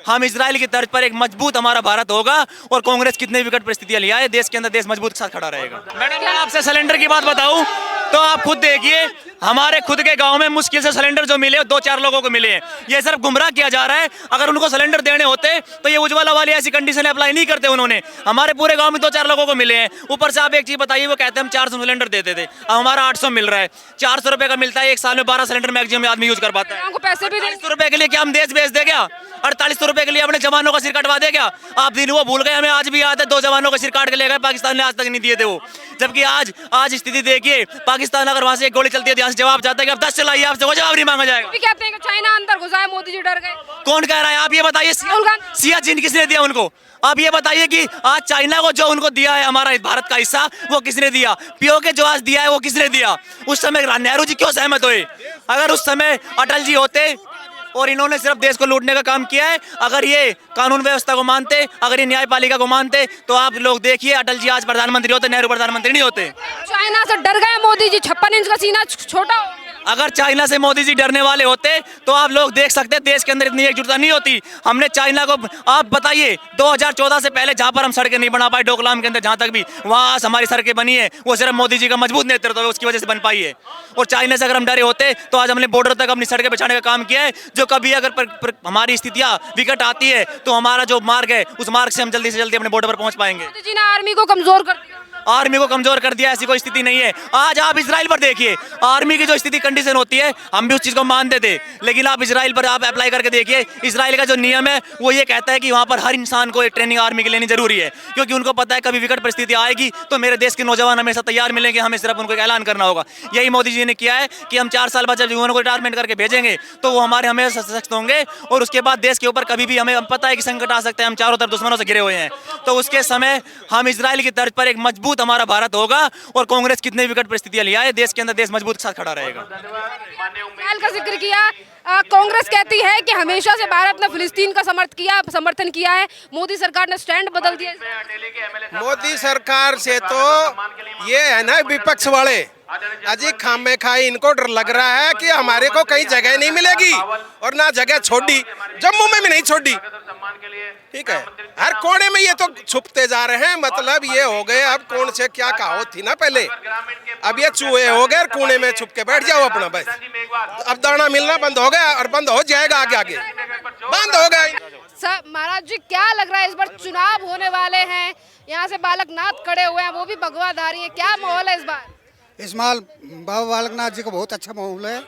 हम इजराइल की तर्ज पर एक मजबूत हमारा भारत होगा और कांग्रेस कितने विकट परिस्थितियां ले आए देश के अंदर देश मजबूत के साथ खड़ा रहेगा। मैडम मैं आपसे सिलेंडर की बात बताऊं तो आप खुद देखिए हमारे खुद के गांव में मुश्किल से सिलेंडर जो मिले 2-4 लोगों को मिले हैं। ये सिर्फ गुमराह किया जा रहा है। अगर उनको सिलेंडर देने होते तो ये उज्ज्वला वाली ऐसी कंडीशन अप्लाई नहीं करते उन्होंने। हमारे पूरे गांव में 2-4 लोगों को मिले हैं। ऊपर से आप एक चीज बताइए, वो कहते हैं हम 400 सिलेंडर देते थे, अब हमारा 800 मिल रहा है। 400 रुपए का मिलता है, एक साल में 12 सिलेंडर मैक्सिमम आदमी यूज कर पाता है। पैसे भी 48 रुपए के लिए क्या हम देश बेच दे क्या? 48 रुपए के लिए अपने जवानों का सिर कटवा दे क्या? आप दिन वो भूल गए, हमें आज भी याद है 2 जवानों का सिर काट के ले गए, पाकिस्तान ने आज तक नहीं दिए थे वो। जबकि आज स्थिति देखिए, पाकिस्तान अगर वहां से एक गोली चलती है, यहाँ से जवाब जाता है कि अब 10 चलाइए, आपसे वो जवाब नहीं मांगा जाएगा। कहते हैं कि चाइना अंदर घुसा है, मोदी जी डर गए। कौन कह रहा है? आप ये बताइए, सियाचिन किसने दिया उनको? आप ये बताइए कि आज चाइना को जो उनको दिया है हमारा भारत का हिस्सा, वो किसने दिया? पीओके जो आज दिया है वो किसने दिया? उस समय नेहरू जी क्यों सहमत हुए? अगर उस समय अटल जी होते और इन्होंने सिर्फ देश को लूटने का काम किया है, अगर ये कानून व्यवस्था को मानते, अगर ये न्यायपालिका को मानते, तो आप लोग देखिए अटल जी आज प्रधानमंत्री होते, नेहरू प्रधानमंत्री नहीं होते। चाइना से डर गए मोदी जी, 56 इंच का सीना छोटा। अगर चाइना से मोदी जी डरने वाले होते तो आप लोग देख सकते, देश के अंदर इतनी एकजुटता नहीं होती। हमने चाइना को, आप बताइए 2014 से पहले जहां पर हम सड़कें नहीं बना पाए डोकलाम के अंदर, जहां तक भी वहां हमारी सड़कें बनी है, वो सिर्फ मोदी जी का मजबूत नेतृत्व है, उसकी वजह से बन पाई है। और चाइना से अगर हम डरे होते तो आज हमने बॉर्डर तक अपनी सड़कें बिछाने का काम किया है। जो कभी अगर हमारी स्थितियां विकट आती है तो हमारा जो मार्ग है, उस मार्ग से हम जल्दी से जल्दी अपने बॉर्डर पर पहुंच पाएंगे। मोदी जी ने आर्मी को कमजोर कर दिया। आर्मी को कमजोर कर दिया, ऐसी कोई स्थिति नहीं है। आज आप इजराइल पर देखिए, आर्मी की जो स्थिति कंडीशन होती है, हम भी उस चीज को मानते थे, लेकिन आप इजराइल पर आप अप्लाई करके देखिए, इजराइल का जो नियम है वो ये कहता है कि वहां पर हर इंसान को एक ट्रेनिंग आर्मी की लेनी जरूरी है, क्योंकि उनको पता है कभी विकट परिस्थिति आएगी तो मेरे देश के नौजवान हमेशा तैयार मिलेंगे, हमें सिर्फ उनको एक ऐलान करना होगा। यही मोदी जी ने किया है कि हम 4 साल बाद जब युवाओं को रिटायरमेंट करके भेजेंगे तो वो हमारे हमेशा सशक्त होंगे, और उसके बाद देश के ऊपर कभी भी हमें पता है कि संकट आ सकता है, हम चारों तरफ दुश्मनों से घिरे हुए हैं, तो उसके समय हम इजराइल की तर्ज पर एक मजबूत हमारा भारत होगा और कांग्रेस कितने विकट परिस्थितियां ले आए, देश के अंदर देश मजबूत के साथ खड़ा रहेगा। इसराइल का जिक्र किया, कांग्रेस कहती है कि हमेशा से भारत ने फिलिस्तीन का समर्थन किया है, मोदी सरकार ने स्टैंड बदल दिया। मोदी सरकार से तो ये है ना विपक्ष वाले अजी खामे खाई, इनको डर लग रहा है कि हमारे को कहीं जगह नहीं मिलेगी, और ना जगह छोड़ी, जम्मू में भी नहीं छोड़ी। ठीक है, हर कोने में ये तो छुपते जा रहे हैं। मतलब ये हो गए, अब कौन से क्या कहावत थी ना पहले, अब ये चूहे हो गए, कोने में छुप के बैठ जाओ अपना, बस अब दाना मिलना बंद हो गया और बंद हो जाएगा, आगे आगे बंद हो गया। सर महाराज जी, क्या लग रहा है इस बार चुनाव होने वाले हैं, यहाँ से बालकनाथ खड़े हुए हैं, वो भी भगवाधारी है, क्या माहौल है इस बार? इस माल बाबा बालकनाथ जी का बहुत अच्छा माहौल है,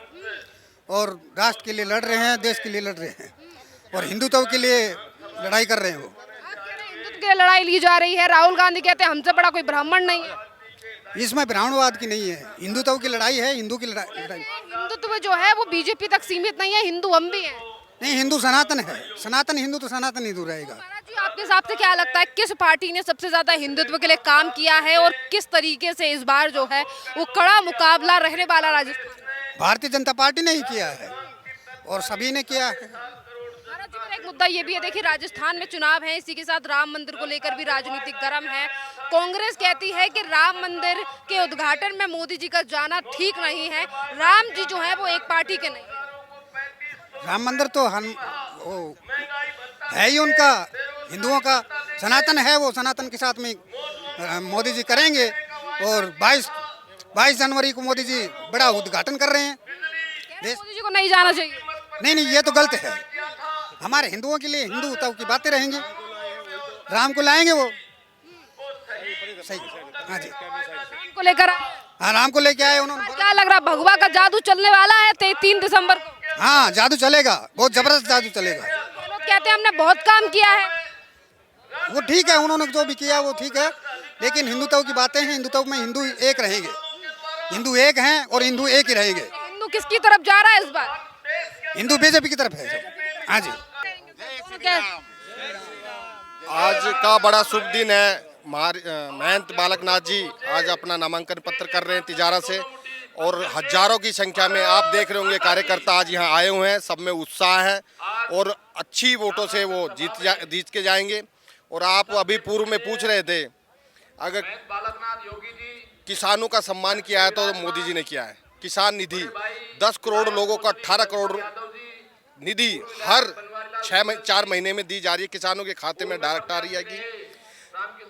और राष्ट्र के लिए लड़ रहे हैं, देश के लिए लड़ रहे हैं, और हिंदुत्व के लिए लड़ाई कर रहे हैं। वो हिंदुत्व के लड़ाई ली जा रही है, राहुल गांधी कहते हैं हमसे बड़ा कोई ब्राह्मण नहीं है। इसमें ब्राह्मणवाद की नहीं है, हिंदुत्व की लड़ाई है, हिंदू की लड़ाई। हिंदुत्व जो है वो बीजेपी तक सीमित नहीं है, हिंदू हम भी हैं। नहीं, हिंदू सनातन है, सनातन हिंदू तो सनातन हिंदू रहेगा। महाराज जी, आपके हिसाब से क्या लगता है किस पार्टी ने सबसे ज्यादा हिंदुत्व के लिए काम किया है, और किस तरीके से इस बार जो है वो कड़ा मुकाबला रहने वाला राजस्थान? भारतीय जनता पार्टी ने ही किया है और सभी ने किया है। महाराज जी, मेरा एक मुद्दा ये भी है, देखिए राजस्थान में चुनाव है, इसी के साथ राम मंदिर को लेकर भी राजनीतिक गर्म है। कांग्रेस कहती है कि राम मंदिर के उद्घाटन में मोदी जी का जाना ठीक नहीं है, राम जी जो है वो एक पार्टी के नहीं है। राम मंदिर तो वो है ही उनका, हिंदुओं का सनातन है, वो सनातन के साथ में मोदी जी करेंगे, और 22 जनवरी को मोदी जी बड़ा उद्घाटन कर रहे हैं। मोदी जी को नहीं जाना चाहिए? नहीं, ये तो गलत है। हमारे हिंदुओं के लिए हिंदुत्व की बातें रहेंगी, राम को लाएंगे वो सही। हाँ जी, राम को लेकर, हाँ राम को लेके आए उन्होंने। क्या लग रहा है भगवा का जादू चलने वाला है 3 दिसंबर को? हाँ, जादू चलेगा, बहुत जबरदस्त जादू चलेगा। लोग कहते हैं हमने बहुत काम किया है। वो ठीक है, उन्होंने जो भी किया वो ठीक है, लेकिन हिंदुत्व की बातें हैं, हिंदुत्व में हिंदू एक रहेंगे, हिंदू एक हैं और हिंदू एक ही रहेंगे। हिंदू किसकी तरफ जा रहा है इस बार? हिंदू बीजेपी की तरफ है सब। हाँ जी, आज का बड़ा शुभ दिन है। महंत बालकनाथ जी आज अपना नामांकन पत्र कर रहे हैं तिजारा से, और हजारों की संख्या में आप देख रहे होंगे कार्यकर्ता आज यहाँ आए हुए हैं, सब में उत्साह है और अच्छी वोटों से वो जीत के जाएंगे। और आप अभी पूर्व में पूछ रहे थे, अगर किसानों का सम्मान किया है तो मोदी जी ने किया है। किसान निधि 10 करोड़ लोगों का 18 करोड़ निधि हर 4 महीने में दी जा रही है, किसानों के खाते में डायरेक्ट आ रही है। कि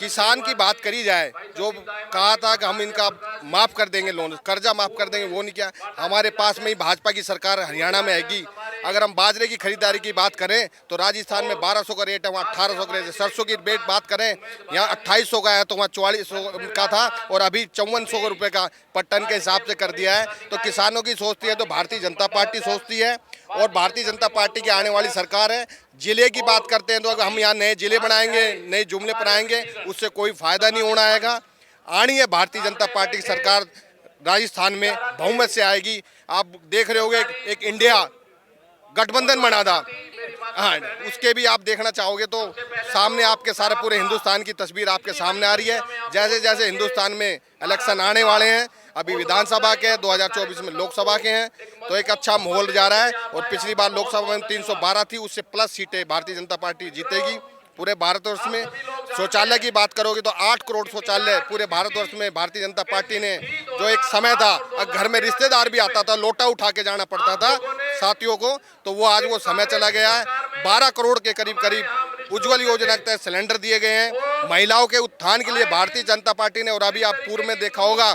किसान की बात करी जाए, जो कहा था कि हम इनका माफ़ कर देंगे, लोन कर्जा माफ़ कर देंगे, वो नहीं किया। हमारे पास में ही भाजपा की सरकार हरियाणा में आएगी। अगर हम बाजरे की खरीदारी की बात करें तो राजस्थान में 1200 का रेट है, वहाँ 1800 का रेट है। सरसों की रेट बात करें, यहाँ 2800 का है, तो वहाँ 4400 का था और अभी 5400 रुपये का पर टन के हिसाब से कर दिया है। तो किसानों की सोचती है तो भारतीय जनता पार्टी सोचती है, और भारतीय जनता पार्टी की आने वाली सरकार है। जिले की बात करते हैं तो अगर हम यहाँ नए जिले बनाएंगे, नए जुमले बनाएंगे, उससे कोई फायदा नहीं होना आएगा। आनी है भारतीय जनता पार्टी की सरकार, राजस्थान में बहुमत से आएगी। आप देख रहे होंगे एक इंडिया गठबंधन बना था, हाँ, उसके भी आप देखना चाहोगे तो सामने आपके सारे पूरे हिंदुस्तान की तस्वीर आपके सामने आ रही है। जैसे जैसे हिंदुस्तान में इलेक्शन आने वाले हैं, अभी विधानसभा के 2024 में लोकसभा के हैं, तो एक अच्छा माहौल जा रहा है। और पिछली बार लोकसभा में 312 थी, उससे प्लस सीटें भारतीय जनता पार्टी जीतेगी पूरे भारतवर्ष में। शौचालय की बात करोगे तो 8 करोड़ शौचालय पूरे भारतवर्ष में भारतीय जनता पार्टी ने, जो एक समय था घर में रिश्तेदार भी आता था लोटा उठा के जाना पड़ता था साथियों को, तो वो आज वो समय चला गया है। 12 करोड़ के करीब उज्ज्वल योजना के तहत सिलेंडर दिए गए हैं महिलाओं के उत्थान के लिए भारतीय जनता पार्टी ने। और अभी आप पूर्व में देखा होगा,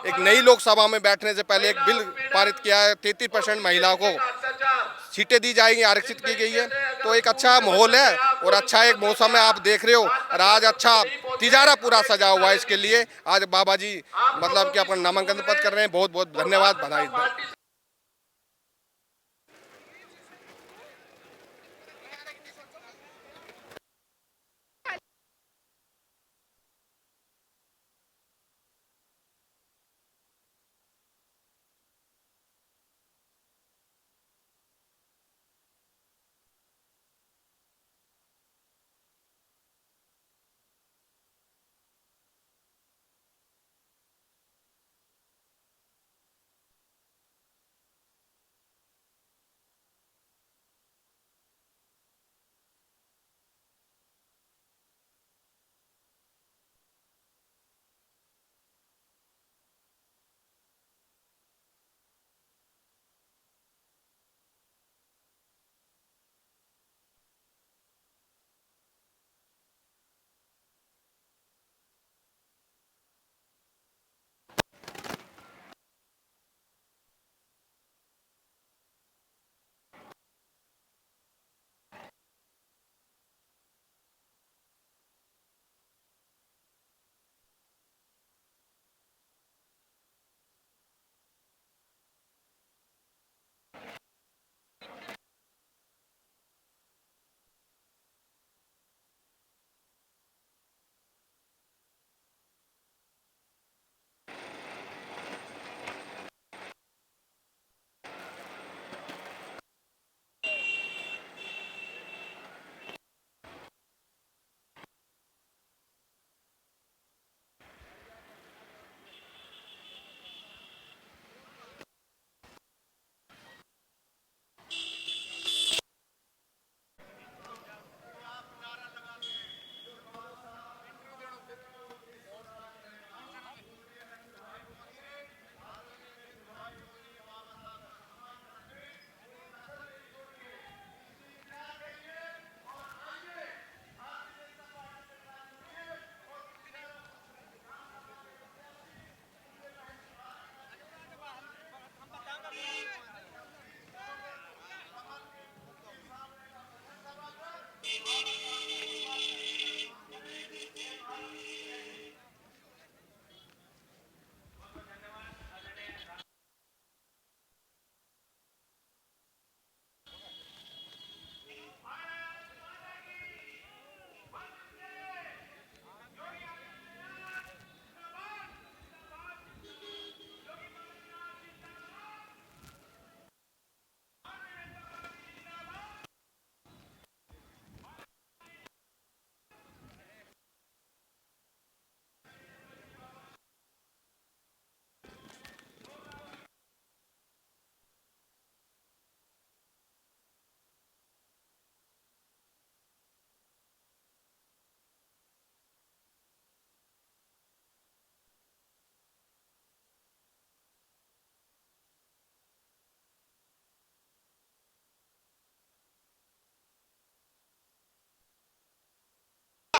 एक नई लोकसभा में बैठने से पहले एक बिल पारित किया है, 33% महिलाओं को सीटें दी जाएंगी, आरक्षित की गई है। तो एक अच्छा माहौल है और अच्छा एक मौसम है, आप देख रहे हो। और आज अच्छा तिजारा पूरा सजा हुआ है इसके लिए। आज बाबा जी मतलब कि अपना नामांकन पत्र कर रहे हैं। बहुत बहुत धन्यवाद, बधाई।